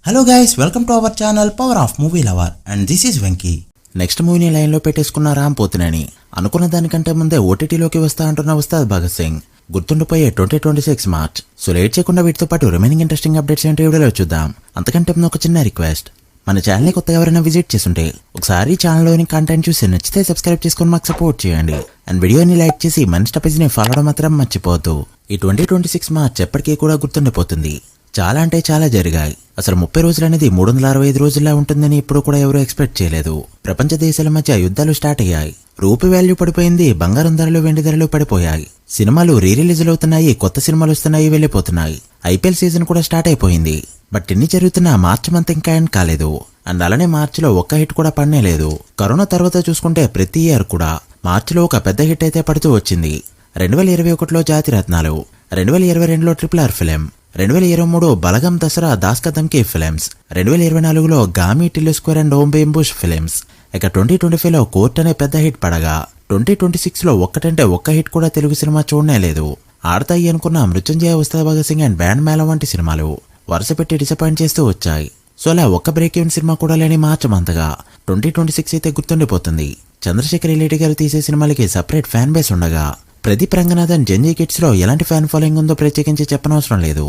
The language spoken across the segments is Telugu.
Hello guys, welcome to our channel power of movie lover and this is Venky. Next మూవీని లైన్లో పెట్టేసుకున్న రామ్ పోతినేని అనుకున్న దానికంటే ముందే ఓటీటీలోకి వస్తా అంటున్న ఉస్తాద్ భగత్ సింగ్ గుర్తుండిపోయే 2026 మార్చ్. సో లేట్ చేయకుండా వీటితో పాటు రిమైనింగ్ ఇంట్రెస్టింగ్ అప్డేట్స్ ఏంటో వీడియోలో చూద్దాం. అంతకంటే ముందు ఒక చిన్న రిక్వెస్ట్, మన ఛానల్ని కొత్తగా ఎవరైనా విజిట్ చేస్తుంటే ఒకసారి ఛానల్లోని కంటెంట్ చూసి నచ్చితే సబ్స్క్రైబ్ చేసుకొని మాకు సపోర్ట్ చేయండి అండ్ వీడియోని లైక్ చేసి మన స్టపేజ్ని ఫాలో అవడం మాత్రం మర్చిపోవద్దు. ఈ 2026 మార్చ్ ఎప్పటికీ కూడా గుర్తుండిపోతుంది. చాలా అంటే చాలా జరిగాయి. అసలు 30 రోజులు అనేది 365 రోజుల్లో ఉంటుందని ఇప్పుడు కూడా ఎవరూ ఎక్స్పెక్ట్ చేయలేదు. ప్రపంచ దేశాల మధ్య యుద్ధాలు స్టార్ట్ అయ్యాయి, రూపీ వాల్యూ పడిపోయింది, బంగారం ధరలు వెండి ధరలు పడిపోయాయి, సినిమాలు రిలీజులు అవుతున్నాయి, కొత్త సినిమాలు వస్తున్నాయి, వెళ్ళిపోతున్నాయి, ఐపీఎల్ సీజన్ కూడా స్టార్ట్ అయిపోయింది. బట్ ఇన్ని జరుగుతున్నా మార్చి మంత్ ఇంకా ఎండ్ కాలేదు అండ్ అలానే మార్చిలో ఒక్క హిట్ కూడా పడనే లేదు. కరోనా తర్వాత చూసుకుంటే ప్రతి ఇయర్ కూడా మార్చిలో ఒక పెద్ద హిట్ అయితే పడుతూ వచ్చింది. 2021లో జాతిరత్నాలు, 2022లో RRR film, 2023 Balagam Dasara Das Ka Dhamki films, 2024లో Gaami Tillu square and Om Bheem Bush films. ఇక 2025లో కోర్ట్ అనే పెద్ద హిట్ పడగా 2026లో ఒక్కటంటే ఒక్క హిట్ కూడా తెలుగు సినిమా చూడనే లేదు. ఆడతాయి అనుకున్న మృత్యుంజయ, ఉస్తాద్ భగత్ సింగ్ అండ్ బ్యాండ్ మేళం వంటి సినిమాలు వరుస పెట్టి డిసప్పాయింట్ చేస్తూ వచ్చాయి. సో అలా ఒక్క బ్రేక్ ఈవెన్ సినిమా కూడా లేని మార్చి మంతగా 2026 అయితే గుర్తుండిపోతుంది. చంద్రశేఖర్ రెడ్డి గారు తీసే సినిమాలకి సపరేట్ ఫ్యాన్ బేస్ ఉండగా ప్రదీప్ రంగనాథన్ జెన్జీ కిడ్స్ లో ఎలాంటి ఫ్యాన్ ఫాలోయింగ్ ఉందో ప్రత్యేకించి చెప్పనవసరం లేదు.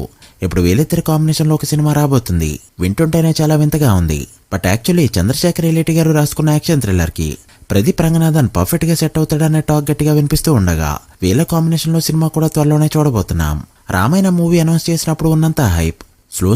ఇప్పుడు వీళ్ళిద్దరి కాంబినేషన్ లో ఒక సినిమా రాబోతుంది. వింటుంటేనే చాలా వింతగా ఉంది. బట్ యాక్చువల్లీ చంద్రశేఖర్ రెడ్డి గారు రాసుకున్న యాక్షన్ థ్రిల్లర్ కి ప్రదీప్ రంగనాథన్ పర్ఫెక్ట్ గా సెట్ అవుతాడనే టాక్ గట్టిగా వినిపిస్తూ ఉండగా వీళ్ళ కాంబినేషన్ లో సినిమా కూడా త్వరలోనే చూడబోతున్నాం. రామాయణ మూవీ అనౌన్స్ చేసినప్పుడు ఉన్నంత హైప్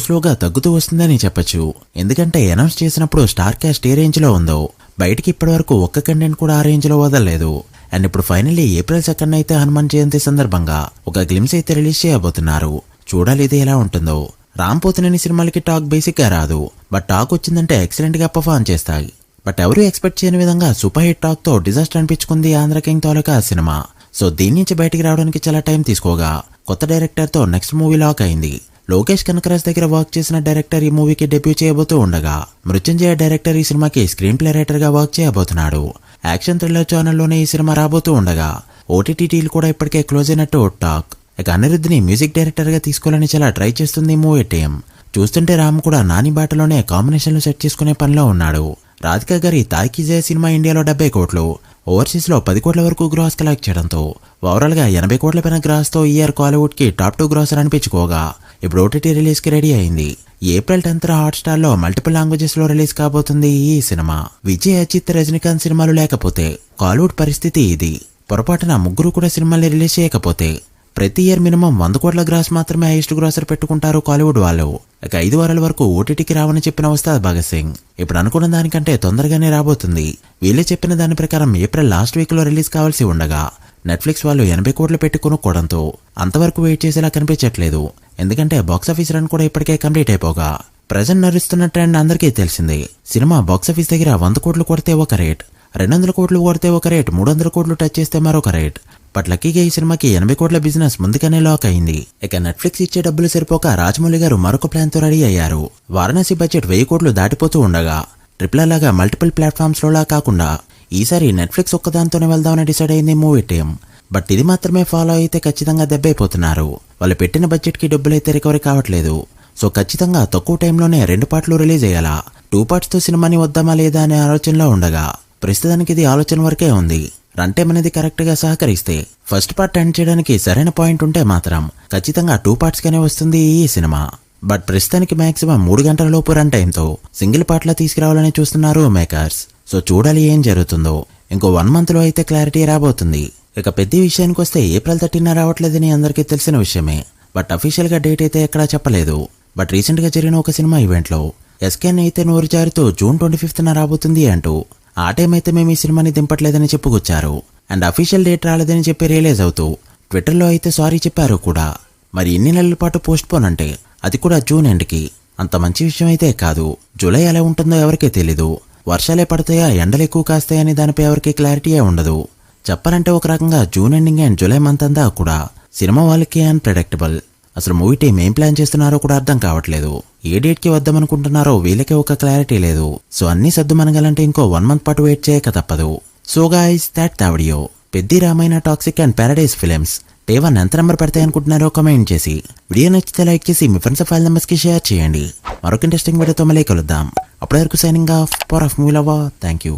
స్లోగా తగ్గుతూ వస్తుందని చెప్పొచ్చు. ఎందుకంటే అనౌన్స్ చేసినప్పుడు స్టార్ క్యాస్ట్ ఏ రేంజ్ లో ఉందో బయటికి ఇప్పటి వరకు ఒక్క కంటెంట్ కూడా ఆ రేంజ్ లో వదలలేదు. అండ్ ఇప్పుడు ఫైనల్లీ April 2 అయితే హనుమాన్ జయంతి సందర్భంగా ఒక గ్లిమ్స్ అయితే రిలీజ్ చేయబోతున్నారు. చూడాలి ఇది ఎలా ఉంటుందో. రామ్ పోతినేని సినిమాలకి టాక్ బేసిక్ గా రాదు, బట్ టాక్ వచ్చిందంటే ఎక్సలెంట్ గా పర్ఫార్మ్ చేస్తాయి. బట్ ఎవరూ ఎక్స్పెక్ట్ చేయని విధంగా సూపర్ హిట్ టాక్ తో డిజాస్టర్ అనిపించుకుంది ఆంధ్ర కింగ్ తాలూకా సినిమా. సో దీని నుంచి బయటికి రావడానికి చాలా టైం తీసుకోగా కొత్త డైరెక్టర్ తో నెక్స్ట్ మూవీ లాక్ అయింది. లోకేష్ కనకరాజ్ దగ్గర వర్క్ చేసిన డైరెక్టర్ ఈ మూవీకి డెబ్యూ చేయబోతూ ఉండగా మృత్యుంజయ డైరెక్టర్ ఈ సినిమాకి స్క్రీన్ ప్లే రైటర్ గా వర్క్ చేయబోతున్నాడు. యాక్షన్ థ్రిల్లర్ ఛానల్లోనే ఈ సినిమా రాబోతూ ఉండగా ఓటీటీ డీల్ కూడా ఇప్పటికే క్లోజ్ అయినట్టు టాక్. ఇక అనిరుద్ధిని మ్యూజిక్ డైరెక్టర్ గా తీసుకోవాలని చాలా ట్రై చేస్తుంది మూవీ టీం. చూస్తుంటే రామ్ కూడా నాని బాటలోనే కాంబినేషన్లు సెట్ చేసుకునే పనిలో ఉన్నాడు. రాధికా గారి తాయ్కి జయ సినిమా ఇండియాలో 70 కోట్లు, ఓవర్సీస్ లో 10 కోట్ల వరకు గ్రాస్ కలెక్ట్ చేయడంతో ఓవరాల్ గా 80 కోట్ల పైన గ్రాస్ తో ఇయర్ కాలీవుడ్ కి టాప్ 2 గ్రాసర్ అనిపించుకోగా ఇప్పుడు ఓటీటీ రిలీజ్ కి రెడీ అయింది. April 10 హాట్స్టార్ లో మల్టిపుల్ లాంగ్వేజెస్ లో రిలీజ్ కాబోతుంది ఈ సినిమా. విజయ్, అజిత్, రజనీకాంత్ సినిమాలు లేకపోతే కాలీవుడ్ పరిస్థితి ఇది. పొరపాటున ముగ్గురు కూడా సినిమాల్ని రిలీజ్ చేయకపోతే ప్రతి ఇయర్ మినిమం 100 కోట్ల గ్రాస్ మాత్రమే హైయెస్ట్ గ్రాసర్ పెట్టుకుంటారు కాలీవుడ్ వాళ్ళు. ఇక 5 వారాల వరకు ఓటీటీకి రావని చెప్పిన ఉస్తాద్ భగత్ సింగ్ ఇప్పుడు అనుకున్న దానికంటే తొందరగానే రాబోతుంది. వీళ్ళే చెప్పిన దాని ప్రకారం ఏప్రిల్ లాస్ట్ వీక్ లో రిలీజ్ కావాల్సి ఉండగా నెట్ఫ్లిక్స్ వాళ్ళు 80 కోట్లు పెట్టి కొనుక్కోవడంతో అంతవరకు వెయిట్ చేసేలా కనిపించట్లేదు. ఎందుకంటే బాక్సాఫీస్ రన్ కూడా ఇప్పటికే కంప్లీట్ అయిపోగా ప్రజెంట్ నడుస్తున్న ట్రెండ్ అందరికీ తెలిసిందే. సినిమా బాక్సాఫీస్ దగ్గర 100 కోట్లు కొడితే ఒక రేట్, 200 కోట్లు కొడితే ఒక రేట్, 300 కోట్లు టచ్ చేస్తే మరొక రేట్. బట్ లక్కీగా ఈ సినిమాకి 80 కోట్ల బిజినెస్ ముందుగానే లాక్ అయింది. ఇక నెట్ఫ్లిక్స్ ఇచ్చే డబ్బులు సరిపోక రాజమౌళి గారు మరొక ప్లాన్ తో రెడీ అయ్యారు. వారణాసి బడ్జెట్ 1000 కోట్లు దాటిపోతూ ఉండగా RRR లాగా మల్టిపుల్ ప్లాట్ఫామ్స్ లోలా కాకుండా ఈసారి నెట్ఫ్లిక్స్ ఒక్కదాంతోనే వెళ్దామని డిసైడ్ అయింది మూవీ టీం. బట్ ఇది మాత్రమే ఫాలో అయితే ఖచ్చితంగా దెబ్బైపోతున్నారు. వాళ్ళు పెట్టిన బడ్జెట్ కి డబ్బులైతే రికవరీ కావట్లేదు. సో ఖచ్చితంగా తక్కువ టైంలోనే 2 పార్ట్లు రిలీజ్ అయ్యేలా 2 పార్ట్స్ తో సినిమాని వద్దామా లేదా అనే ఆలోచనలో ఉండగా ప్రస్తుతానికి ఇది ఆలోచన వరకే ఉంది. రన్ టైం అనేది కరెక్ట్ గా సహకరిస్తే ఫస్ట్ పార్ట్ ఎండ్ చేయడానికి సరైన పాయింట్ ఉంటే మాత్రం ఖచ్చితంగా 2 పార్ట్స్ గానే వస్తుంది ఈ సినిమా. బట్ ప్రస్తుతానికి మాక్సిమం 3 గంటల లోపు రన్ టైం తో సింగిల్ పార్ట్ లా తీసుకురావాలని చూస్తున్నారు మేకర్స్. సో చూడాలి ఏం జరుగుతుందో. ఇంకో 1 మంత్ లో అయితే క్లారిటీ రాబోతుంది. ఇక పెద్ద విషయానికి వస్తే April 13 రావట్లేదని అందరికీ తెలిసిన విషయమే. బట్ అఫీషియల్ గా డేట్ అయితే ఎక్కడా చెప్పలేదు. బట్ రీసెంట్ గా జరిగిన ఒక సినిమా ఈవెంట్ లో ఎస్కేన్ అయితే నోరు జారుతూ June 25న రాబోతుంది అంటూ ఆ టైం అయితే మేము ఈ సినిమాని దింపట్లేదని చెప్పుకొచ్చారు. అండ్ అఫీషియల్ డేట్ రాలేదని చెప్పి రియలైజ్ అవుతూ ట్విట్టర్లో అయితే సారీ చెప్పారు కూడా. మరి ఇన్ని నెలల పాటు పోస్ట్ పోన్ అంటే అది కూడా జూన్ ఎండ్కి అంత మంచి విషయం అయితే కాదు. జూలై ఎలా ఉంటుందో ఎవరికీ తెలీదు. వర్షాలే పడతాయా, ఎండలు ఎక్కువ కాస్తాయని దానిపై ఎవరికి క్లారిటీయే ఉండదు. చెప్పాలంటే ఒక రకంగా June ending and July month అంతా కూడా సినిమా వాళ్ళకి అన్ప్రెడిక్టబుల్. అసలు మూవీ టీం ఏం ప్లాన్ చేస్తున్నారో కూడా అర్థం కావట్లేదు. ఏ డేట్ కి వద్దామనుకుంటున్నారో వీళ్ళకే ఒక క్లారిటీ లేదు. సో అన్ని సర్దు మనగాలంటే ఇంకో 1 మంత్ పాటు వెయిట్ చేయక తప్పదు. So guys, that the video. Peddi Ramayana toxic and paradise films day 1 ఎంత నెంబర్ పెడతాయి అనుకుంటున్నారో కామెంట్ చేసి, వీడియో నచ్చితే లైక్ చేసి మీ ఫ్రెండ్స్ ఫైల్ నెంబర్స్ కి షేర్ చేయండి. మరొక ఇంట్రెస్టింగ్ వీడియోతో మళ్ళీ కలుద్దాం. అప్పటి వరకు signing off. Power of movie lover. Thank you.